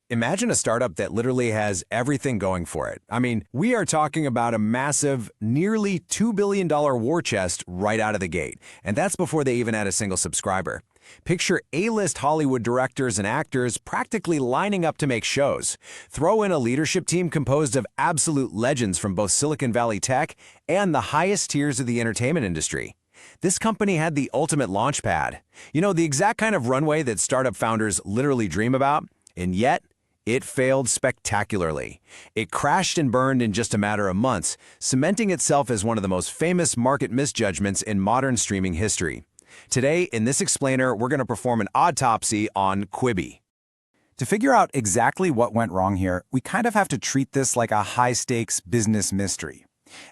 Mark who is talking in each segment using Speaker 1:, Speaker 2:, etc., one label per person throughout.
Speaker 1: Imagine a startup that literally has everything going for it. I mean, we are talking about a massive, nearly $2 billion war chest right out of the gate. And that's before they even had a single subscriber. Picture A-list Hollywood directors and actors practically lining up to make shows. Throw in a leadership team composed of absolute legends from both Silicon Valley tech and the highest tiers of the entertainment industry. This company had the ultimate launch pad. You know, the exact kind of runway that startup founders literally dream about, and yet, it failed spectacularly. It crashed and burned in just a matter of months, cementing itself as one of the most famous market misjudgments in modern streaming history. Today, in this explainer, we're going to perform an autopsy on Quibi.
Speaker 2: To figure out exactly what went wrong here, we kind of have to treat this like a high-stakes business mystery.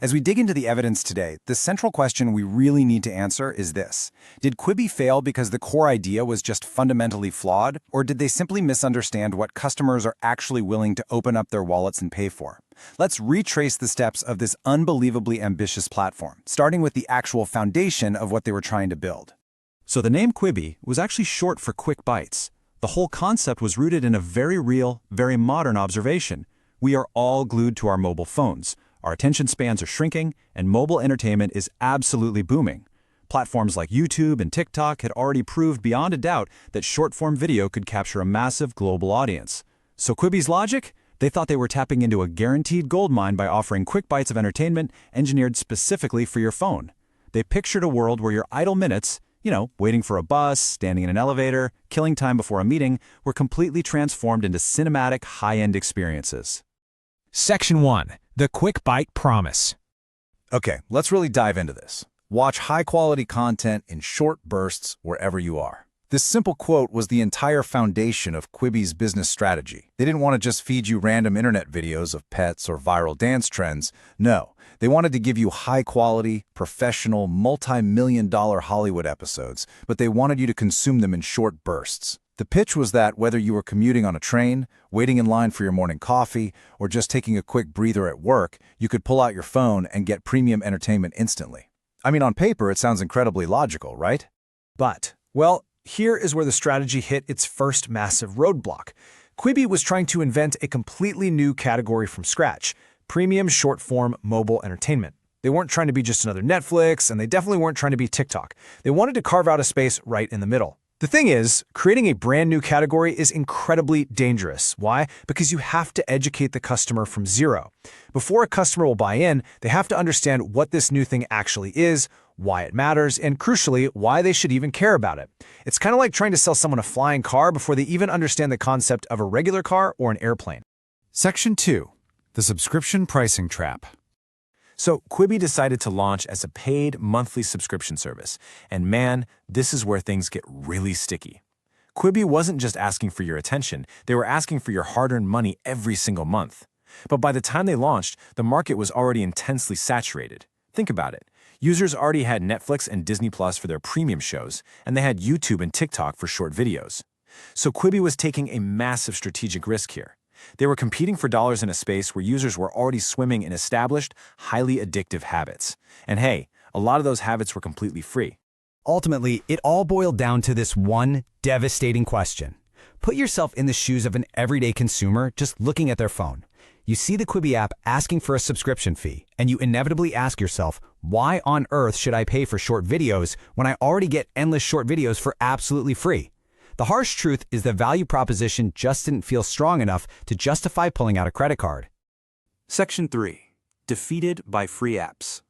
Speaker 2: As we dig into the evidence today, the central question we really need to answer is this. Did Quibi fail because the core idea was just fundamentally flawed, or did they simply misunderstand what customers are actually willing to open up their wallets and pay for? Let's retrace the steps of this unbelievably ambitious platform, starting with the actual foundation of what they were trying to build.
Speaker 3: So the name Quibi was actually short for Quick Bites. The whole concept was rooted in a very real, very modern observation. We are all glued to our mobile phones. Our attention spans are shrinking, and mobile entertainment is absolutely booming. Platforms like YouTube and TikTok had already proved beyond a doubt that short-form video could capture a massive global audience. So Quibi's logic? They thought they were tapping into a guaranteed goldmine by offering quick bites of entertainment engineered specifically for your phone. They pictured a world where your idle minutes, waiting for a bus, standing in an elevator, killing time before a meeting, were completely transformed into cinematic, high-end experiences.
Speaker 4: Section 1. The Quick Bite Promise.
Speaker 2: Okay, let's really dive into this. Watch high-quality content in short bursts wherever you are. This simple quote was the entire foundation of Quibi's business strategy. They didn't want to just feed you random internet videos of pets or viral dance trends. No, they wanted to give you high-quality, professional, multi-million-dollar Hollywood episodes, but they wanted you to consume them in short bursts. The pitch was that whether you were commuting on a train, waiting in line for your morning coffee, or just taking a quick breather at work, you could pull out your phone and get premium entertainment instantly. I mean, on paper, it sounds incredibly logical, right?
Speaker 5: But, well, here is where the strategy hit its first massive roadblock. Quibi was trying to invent a completely new category from scratch: premium short-form mobile entertainment. They weren't trying to be just another Netflix, and they definitely weren't trying to be TikTok. They wanted to carve out a space right in the middle. The thing is, creating a brand new category is incredibly dangerous. Why? Because you have to educate the customer from zero. Before a customer will buy in, they have to understand what this new thing actually is, why it matters, and crucially, why they should even care about it. It's kind of like trying to sell someone a flying car before they even understand the concept of a regular car or an airplane.
Speaker 2: Section 2. The Subscription Pricing Trap.
Speaker 5: So Quibi decided to launch as a paid monthly subscription service. And man, this is where things get really sticky. Quibi wasn't just asking for your attention, they were asking for your hard-earned money every single month. But by the time they launched, the market was already intensely saturated. Think about it. Users already had Netflix and Disney Plus for their premium shows, and they had YouTube and TikTok for short videos. So Quibi was taking a massive strategic risk here. They were competing for dollars in a space where users were already swimming in established, highly addictive habits. And hey, a lot of those habits were completely free.
Speaker 4: Ultimately, it all boiled down to this one devastating question. Put yourself in the shoes of an everyday consumer just looking at their phone. You see the Quibi app asking for a subscription fee, and you inevitably ask yourself, why on earth should I pay for short videos when I already get endless short videos for absolutely free? The harsh truth is the value proposition just didn't feel strong enough to justify pulling out a credit card.
Speaker 3: Section 3. Defeated by free apps.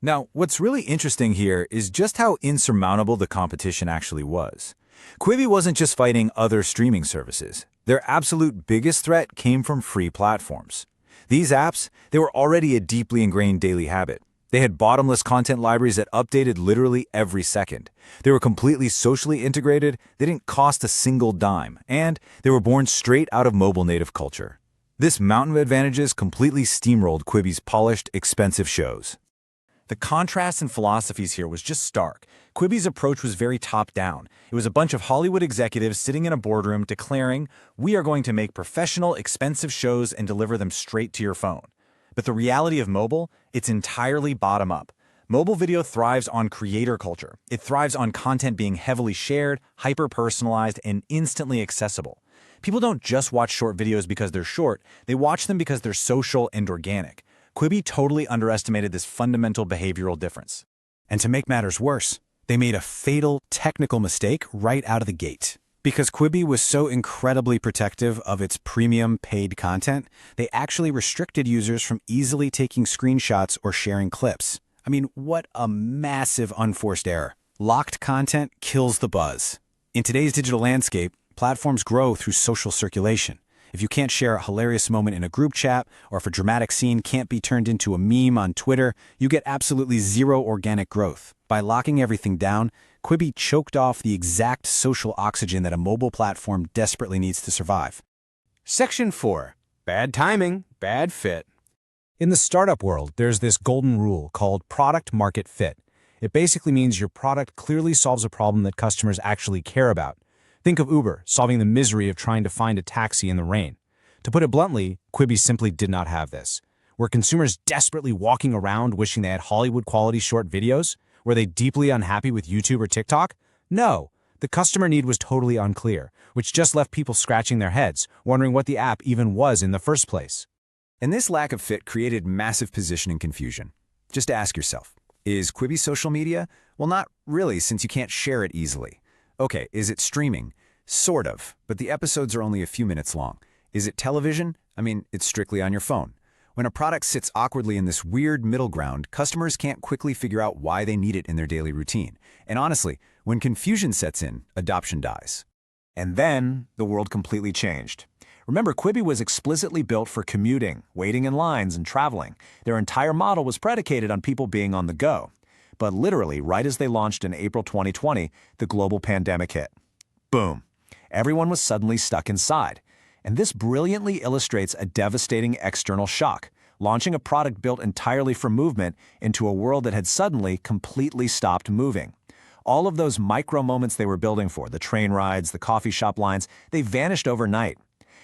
Speaker 2: Now, what's really interesting here is just how insurmountable the competition actually was. Quibi wasn't just fighting other streaming services. Their absolute biggest threat came from free platforms. These apps, they were already a deeply ingrained daily habit. They had bottomless content libraries that updated literally every second. They were completely socially integrated, they didn't cost a single dime, and they were born straight out of mobile native culture. This mountain of advantages completely steamrolled Quibi's polished, expensive shows.
Speaker 5: The contrast in philosophies here was just stark. Quibi's approach was very top-down. It was a bunch of Hollywood executives sitting in a boardroom declaring, "We are going to make professional, expensive shows and deliver them straight to your phone." But the reality of mobile, it's entirely bottom-up. Mobile video thrives on creator culture. It thrives on content being heavily shared, hyper-personalized, and instantly accessible.
Speaker 2: People don't just watch short videos because they're short, they watch them because they're social and organic. Quibi totally underestimated this fundamental behavioral difference.
Speaker 3: And to make matters worse, they made a fatal technical mistake right out of the gate. Because Quibi was so incredibly protective of its premium paid content, they actually restricted users from easily taking screenshots or sharing clips. I mean, what a massive unforced error. Locked content kills the buzz. In today's digital landscape, platforms grow through social circulation. If you can't share a hilarious moment in a group chat, or if a dramatic scene can't be turned into a meme on Twitter, you get absolutely zero organic growth. By locking everything down, Quibi choked off the exact social oxygen that a mobile platform desperately needs to survive.
Speaker 1: Section 4. Bad timing, bad fit.
Speaker 5: In the startup world, there's this golden rule called product market fit. It basically means your product clearly solves a problem that customers actually care about. Think of Uber solving the misery of trying to find a taxi in the rain. To put it bluntly, Quibi simply did not have this. Were consumers desperately walking around wishing they had Hollywood-quality short videos? Were they deeply unhappy with YouTube or TikTok? No. The customer need was totally unclear, which just left people scratching their heads, wondering what the app even was in the first place.
Speaker 2: And this lack of fit created massive positioning confusion. Just ask yourself, is Quibi social media? Well, not really, since you can't share it easily. Okay, is it streaming? Sort of, but the episodes are only a few minutes long. Is it television? I mean, it's strictly on your phone. When a product sits awkwardly in this weird middle ground, customers can't quickly figure out why they need it in their daily routine. And honestly, when confusion sets in, adoption dies.
Speaker 5: And then, the world completely changed. Remember, Quibi was explicitly built for commuting, waiting in lines, and traveling. Their entire model was predicated on people being on the go. But literally, right as they launched in April 2020, the global pandemic hit. Boom. Everyone was suddenly stuck inside. And this brilliantly illustrates a devastating external shock, launching a product built entirely for movement into a world that had suddenly completely stopped moving. All of those micro moments they were building for, the train rides, the coffee shop lines, they vanished overnight.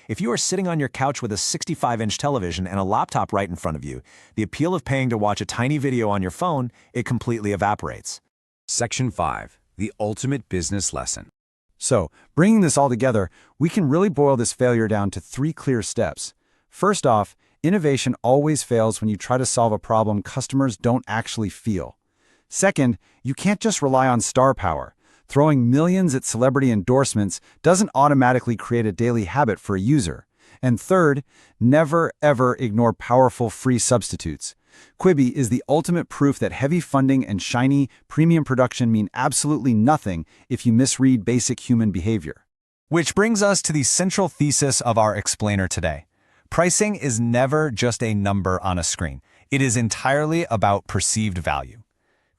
Speaker 5: If you are sitting on your couch with a 65-inch television and a laptop right in front of you, the appeal of paying to watch a tiny video on your phone, it completely evaporates.
Speaker 1: Section 5. The ultimate business lesson.
Speaker 2: So, bringing this all together, we can really boil this failure down to 3 clear steps. First off, innovation always fails when you try to solve a problem customers don't actually feel. Second, you can't just rely on star power. Throwing millions at celebrity endorsements doesn't automatically create a daily habit for a user. And third, never ever ignore powerful free substitutes. Quibi is the ultimate proof that heavy funding and shiny, premium production mean absolutely nothing if you misread basic human behavior.
Speaker 3: Which brings us to the central thesis of our explainer today. Pricing is never just a number on a screen. It is entirely about perceived value.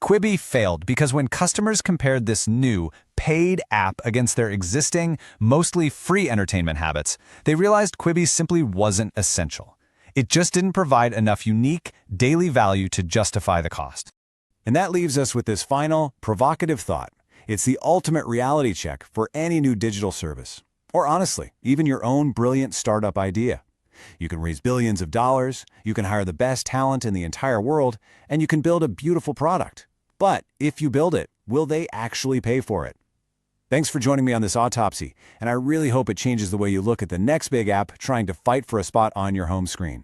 Speaker 3: Quibi failed because when customers compared this new, paid app against their existing, mostly free entertainment habits, they realized Quibi simply wasn't essential. It just didn't provide enough unique, daily value to justify the cost.
Speaker 1: And that leaves us with this final, provocative thought. It's the ultimate reality check for any new digital service. Or honestly, even your own brilliant startup idea. You can raise billions of dollars, you can hire the best talent in the entire world, and you can build a beautiful product. But if you build it, will they actually pay for it? Thanks for joining me on this autopsy, and I really hope it changes the way you look at the next big app trying to fight for a spot on your home screen.